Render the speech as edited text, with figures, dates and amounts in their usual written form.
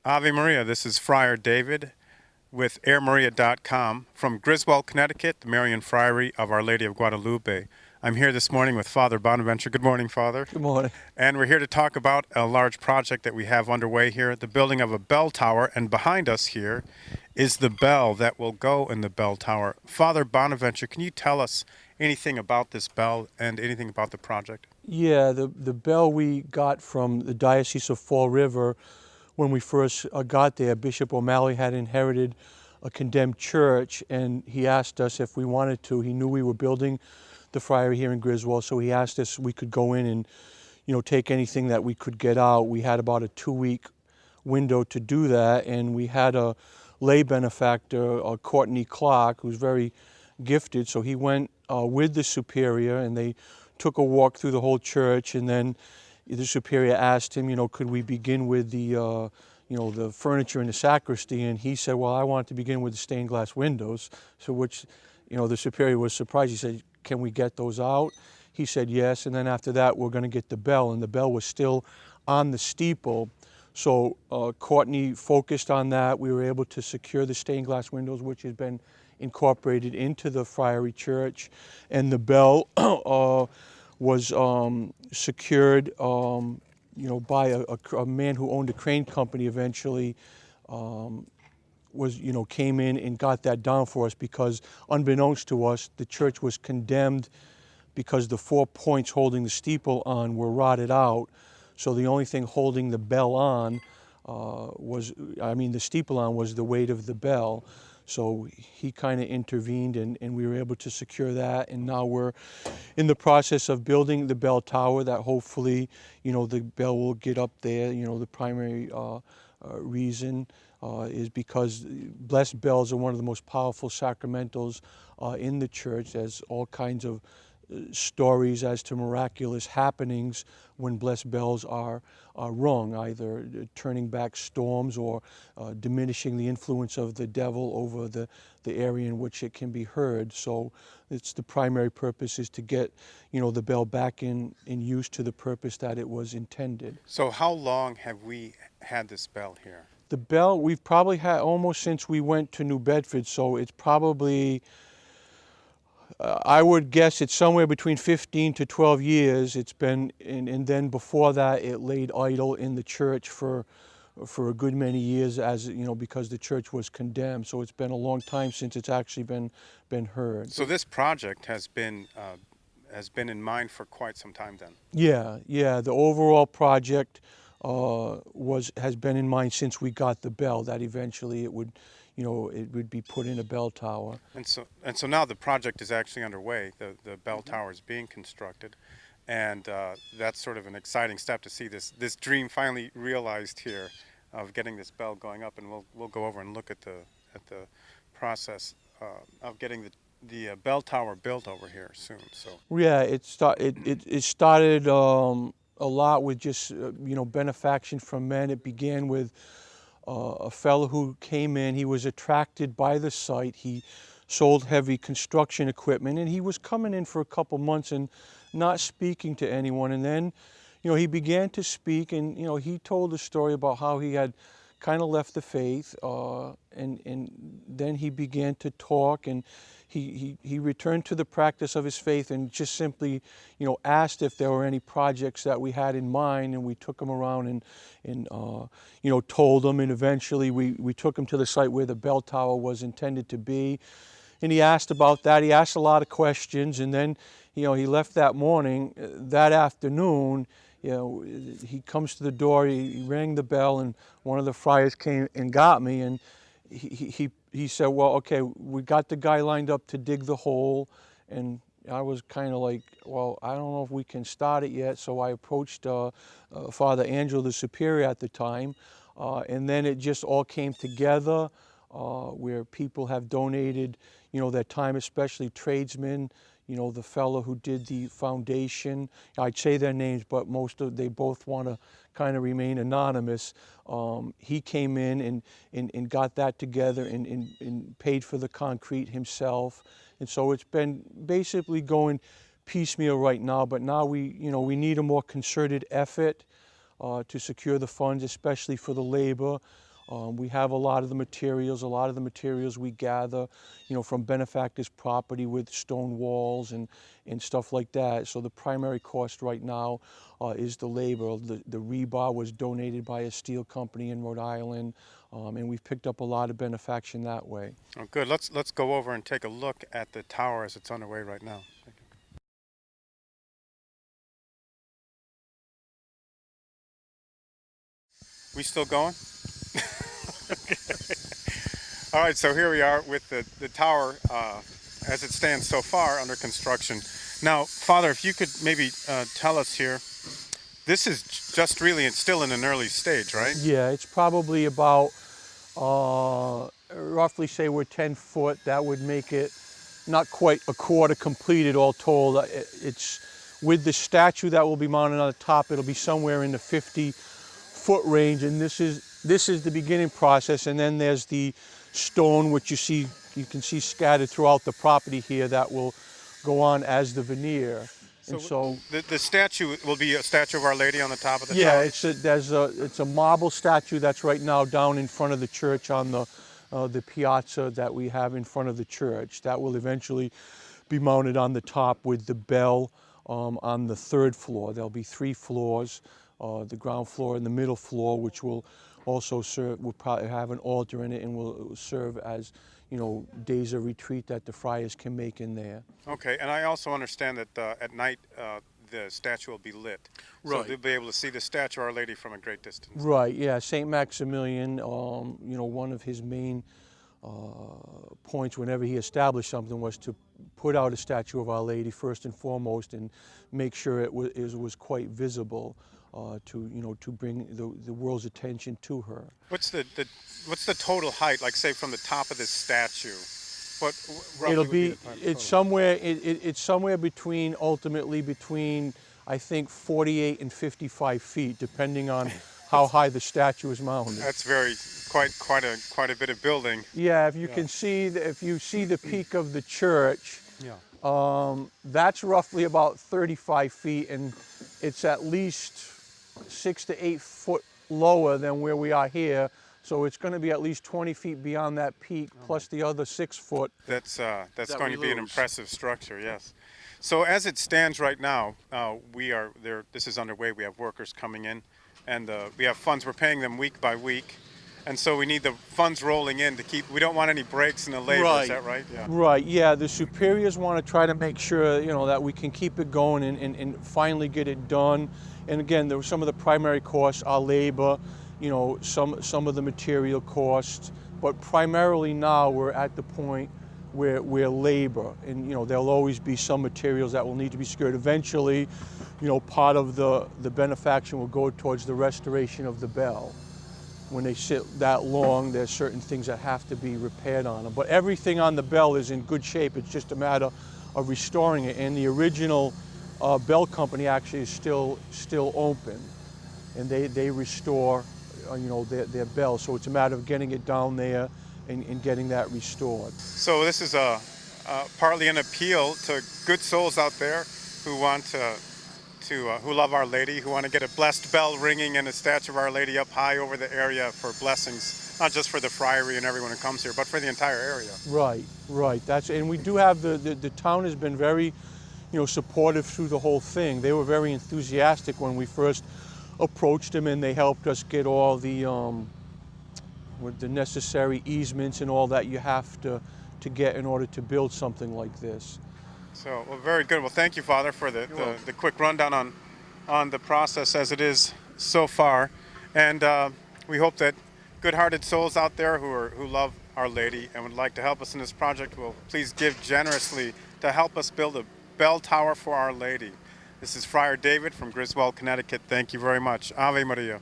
Ave Maria, this is Friar David with AirMaria.com from Griswold, Connecticut, the Marian Friary of Our Lady of Guadalupe. I'm here this morning with Father Bonaventure. Good morning, Father. Good morning. And we're here to talk about a large project that we have underway here, the building of a bell tower, and behind us here is the bell that will go in the bell tower. Father Bonaventure, can you tell us anything about this bell and anything about the project? Yeah, the bell we got from the Diocese of Fall River when we first got there. Bishop O'Malley had inherited a condemned church, and he asked us if we wanted to. He knew we were building the friary here in Griswold, so he asked us if we could go in and, take anything that we could get out. We had about a 2-week window to do that, and we had a lay benefactor, Courtney Clark, who's very gifted, so he went with the superior, and they took a walk through the whole church, and then the superior asked him, could we begin with the the furniture in the sacristy, and he said, well, I want to begin with the stained glass windows. So which, the superior was surprised. He said, can we get those out? He said yes, and then after that we're going to get the bell, and the bell was still on the steeple. So Courtney focused on that. We were able to secure the stained glass windows, which has been incorporated into the friary church, and the bell was secured, by a man who owned a crane company. Eventually, came in and got that down for us, because unbeknownst to us, the church was condemned because the 4 points holding the steeple on were rotted out. So the only thing holding the bell on the steeple on was the weight of the bell. So he kind of intervened, and we were able to secure that, and now we're in the process of building the bell tower that hopefully, the bell will get up there. The primary reason is because blessed bells are one of the most powerful sacramentals in the church. There's all kinds of stories as to miraculous happenings when blessed bells are rung, either turning back storms or diminishing the influence of the devil over the area in which it can be heard. So it's the primary purpose is to get the bell back in use to the purpose that it was intended. So how long have we had this bell here? The bell we've probably had almost since we went to New Bedford, so it's probably I would guess it's somewhere between 15 to 12 years it's been, and then before that it laid idle in the church for a good many years, as because the church was condemned. So it's been a long time since it's actually been heard. So this project has been in mind for quite some time then? Yeah. The overall project has been in mind since we got the bell, that eventually it would be put in a bell tower. And so now the project is actually underway. The bell tower is being constructed, and that's sort of an exciting step to see this dream finally realized here of getting this bell going up. And we'll go over and look at the process of getting the bell tower built over here soon. So yeah, it started a lot with just benefaction from men. It began with a fellow who came in. He was attracted by the site. He sold heavy construction equipment, and he was coming in for a couple months and not speaking to anyone. And then, he began to speak, and he told a story about how he had kind of left the faith, and then he began to talk, and he returned to the practice of his faith, and just simply, asked if there were any projects that we had in mind, and we took him around and told him, and eventually we took him to the site where the bell tower was intended to be, and he asked about that. He asked a lot of questions, and then, he left that morning. That afternoon, he comes to the door, he rang the bell, and one of the friars came and got me, and he said, well, okay, we got the guy lined up to dig the hole, and I was kind of like, well, I don't know if we can start it yet. So I approached Father Angelo, the superior at the time, and then it just all came together, where people have donated, their time, especially tradesmen. The fellow who did the foundation, I'd say their names, but they both want to kind of remain anonymous. He came in and got that together and paid for the concrete himself. And so it's been basically going piecemeal right now, but now we need a more concerted effort to secure the funds, especially for the labor. We have a lot of the materials. A lot of the materials we gather, from benefactors' property with stone walls and stuff like that. So the primary cost right now is the labor. The rebar was donated by a steel company in Rhode Island, and we've picked up a lot of benefaction that way. Oh, good. Let's go over and take a look at the tower as it's underway right now. Thank you. We still going? Okay. All right, so here we are with the tower as it stands so far under construction. Now, Father, if you could maybe tell us here, this is just really still in an early stage, right? Yeah, it's probably about, roughly say we're 10 foot. That would make it not quite a quarter completed all told. It's with the statue that will be mounted on the top, it'll be somewhere in the 50-foot range, and this is the beginning process. And then there's the stone, which you can see scattered throughout the property here, that will go on as the veneer. So the statue will be a statue of Our Lady on the top of the yeah, tower? it's a marble statue that's right now down in front of the church on the piazza that we have in front of the church. That will eventually be mounted on the top with the bell on the 3rd floor. There'll be 3 floors, the ground floor and the middle floor, which will also serve, will probably have an altar in it and will serve as, days of retreat that the friars can make in there. Okay, and I also understand that at night the statue will be lit. So Right. they'll be able to see the statue of Our Lady from a great distance. Right, yeah, St. Maximilian, one of his main points whenever he established something was to put out a statue of Our Lady first and foremost and make sure it was quite visible to bring the world's attention to her. What's the total height, like say from the top of this statue? What roughly It'll would be be, the total? it's somewhere ultimately between, I think, 48 and 55 feet, depending on how high the statue is mounted. That's quite a bit of building. Yeah, if you see the peak of the church, that's roughly about 35 feet, and it's at least 6 to 8 foot lower than where we are here. So it's going to be at least 20 feet beyond that peak, plus the other 6 foot. That's going to be an impressive structure, yes. So as it stands right now, we are there. This is underway. We have workers coming in, and we have funds. We're paying them week by week, and so we need the funds rolling in to keep. We don't want any breaks in the labor. Right. Is that right? Yeah. Right. Yeah. The superiors want to try to make sure that we can keep it going and finally get it done. And again, there were some of the primary costs, our labor, some of the material costs, but primarily now we're at the point where labor, and there'll always be some materials that will need to be secured. Eventually, part of the benefaction will go towards the restoration of the bell. When they sit that long, there's certain things that have to be repaired on them. But everything on the bell is in good shape. It's just a matter of restoring it. And the original bell company actually is still open, and they restore their bell. So it's a matter of getting it down there and getting that restored. So this is partly an appeal to good souls out there who want who love Our Lady, who want to get a blessed bell ringing and a statue of Our Lady up high over the area for blessings, not just for the friary and everyone who comes here, but for the entire area. Right. And we do have the town has been very, supportive through the whole thing. They were very enthusiastic when we first approached them, and they helped us get all the with the necessary easements and all that you have to get in order to build something like this. So, well, very good. Well, thank you, Father, for the quick rundown on the process as it is so far. And we hope that good-hearted souls out there who love Our Lady and would like to help us in this project will please give generously to help us build a bell tower for Our Lady. This is Friar David from Griswold, Connecticut. Thank you very much. Ave Maria.